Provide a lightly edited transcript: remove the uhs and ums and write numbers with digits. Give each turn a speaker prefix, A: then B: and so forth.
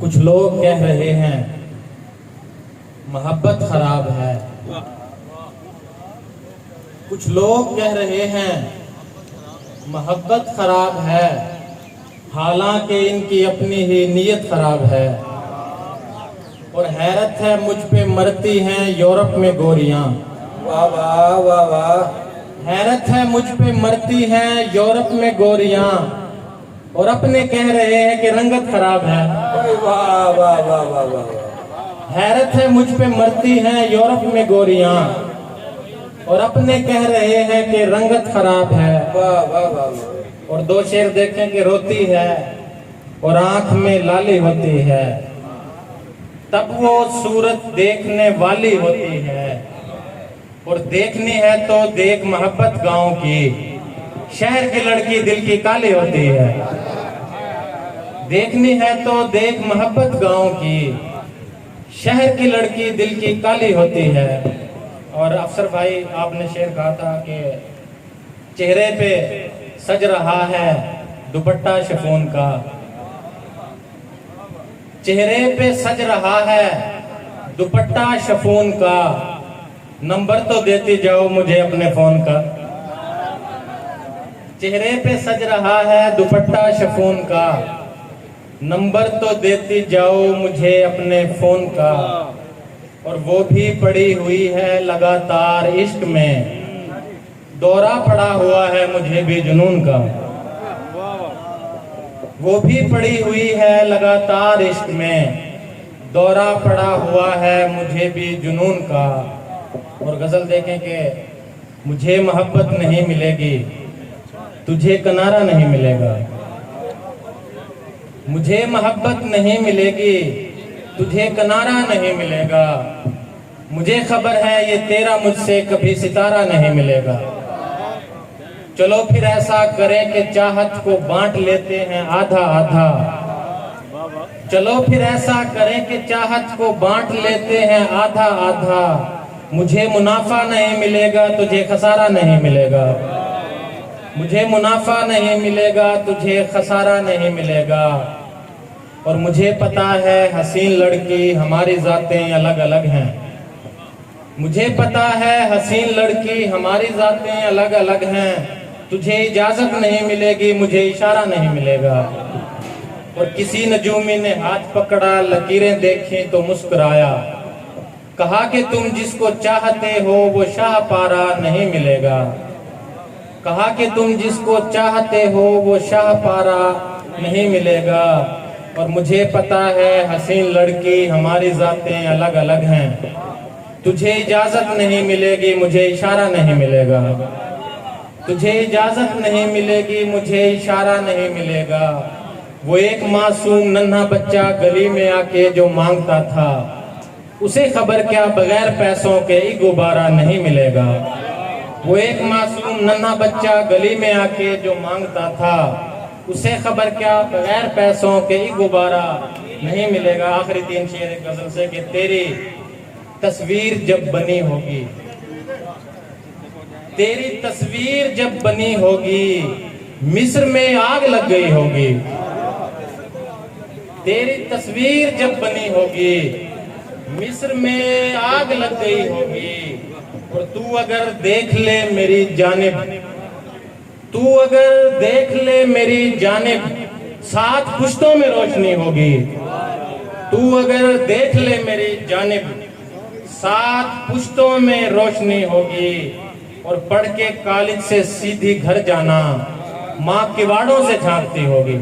A: कुछ लोग कह रहे हैं मोहब्बत खराब है। कुछ लोग कह रहे हैं मोहब्बत खराब है, हालांकि इनकी अपनी ही नीयत खराब है। और हैरत है मुझ पे मरती हैं यूरोप में गोरियां।
B: वाह वाह वाह वाह।
A: हैरत है मुझ पे मरती हैं यूरोप में गोरियां, और अपने कह रहे हैं कि रंगत खराब है।
B: वाह वाह वाह वाह वाह।
A: हैरत है मुझ पे मरती हैं यूरोप में गोरियां, और अपने कह रहे हैं कि रंगत खराब है।
B: वाह वाह वाह।
A: और दो शेर देखें कि रोती है और आंख में लाली होती है, तब वो सूरत देखने वाली होती है। और देखनी है तो देख मोहब्बत गांव की, शहर की लड़की दिल की काली होती है। देखनी है तो देख मोहब्बत गांव की, शहर की लड़की दिल की काली होती है। और अफसर भाई आपने शेर कहा था कि चेहरे पे सज रहा है दुपट्टा शिफॉन का, चेहरे पे सज रहा है दुपट्टा शिफॉन का, नंबर तो देती जाओ मुझे अपने फोन का। चेहरे पे सज रहा है दुपट्टा शिफॉन का, नंबर तो देती जाओ मुझे अपने फोन का। और वो भी पड़ी हुई है लगातार इश्क में, दौरा पड़ा हुआ है मुझे भी जुनून का। वो भी पड़ी हुई है लगातार इश्क में, दौरा पड़ा हुआ है मुझे भी जुनून का। और गजल देखें कि मुझे मोहब्बत नहीं मिलेगी, तुझे किनारा नहीं मिलेगा। मुझे मोहब्बत नहीं मिलेगी, तुझे किनारा नहीं मिलेगा। मुझे खबर है ये तेरा मुझसे कभी सितारा नहीं मिलेगा। चलो फिर ऐसा करें कि चाहत को बांट लेते हैं आधा आधा। चलो फिर ऐसा करें कि चाहत को बांट लेते हैं आधा आधा। मुझे मुनाफा नहीं मिलेगा, तुझे खसारा नहीं मिलेगा। मुझे मुनाफा नहीं मिलेगा, तुझे खसारा नहीं मिलेगा। और मुझे पता है हसीन लड़की हमारी जातें अलग अलग हैं। मुझे पता है हसीन लड़की हमारी जातें अलग अलग हैं। तुझे इजाजत नहीं मिलेगी, मुझे इशारा नहीं मिलेगा। और किसी नजूमी ने हाथ पकड़ा, लकीरें देखी तो मुस्कुराया, कहा कि तुम जिसको चाहते हो वो शाहपारा नहीं मिलेगा। कहा कि तुम जिसको चाहते हो वो शाहपारा नहीं मिलेगा। और मुझे पता है हसीन लड़की हमारी जातें अलग अलग हैं। तुझे इजाजत नहीं मिलेगी, मुझे इशारा नहीं मिलेगा। तुझे इजाजत नहीं मिलेगी, मुझे इशारा नहीं मिलेगा। वो एक मासूम नन्हा बच्चा गली में आके जो मांगता था, उसे खबर क्या बगैर पैसों के ही गुब्बारा नहीं मिलेगा। वो एक मासूम नन्हा बच्चा गली में आके जो मांगता था, उसे खबर क्या बगैर पैसों के ही गुब्बारा नहीं मिलेगा। आखिरी तीन शेर गजल से कि तेरी तस्वीर जब बनी होगी, तेरी तस्वीर जब बनी होगी, मिस्र में आग लग गई होगी। तेरी तस्वीर जब बनी होगी, मिस्र में आग लग गई होगी। और तू अगर देख ले मेरी जानिब, तू अगर देख ले मेरी जानिब, 7 पुश्तों में रोशनी होगी। तू अगर देख ले मेरी जानिब, 7 पुश्तों में रोशनी होगी। और पढ़ के कॉलेज से सीधी घर जाना, माँ किवाड़ों से झांकती होगी।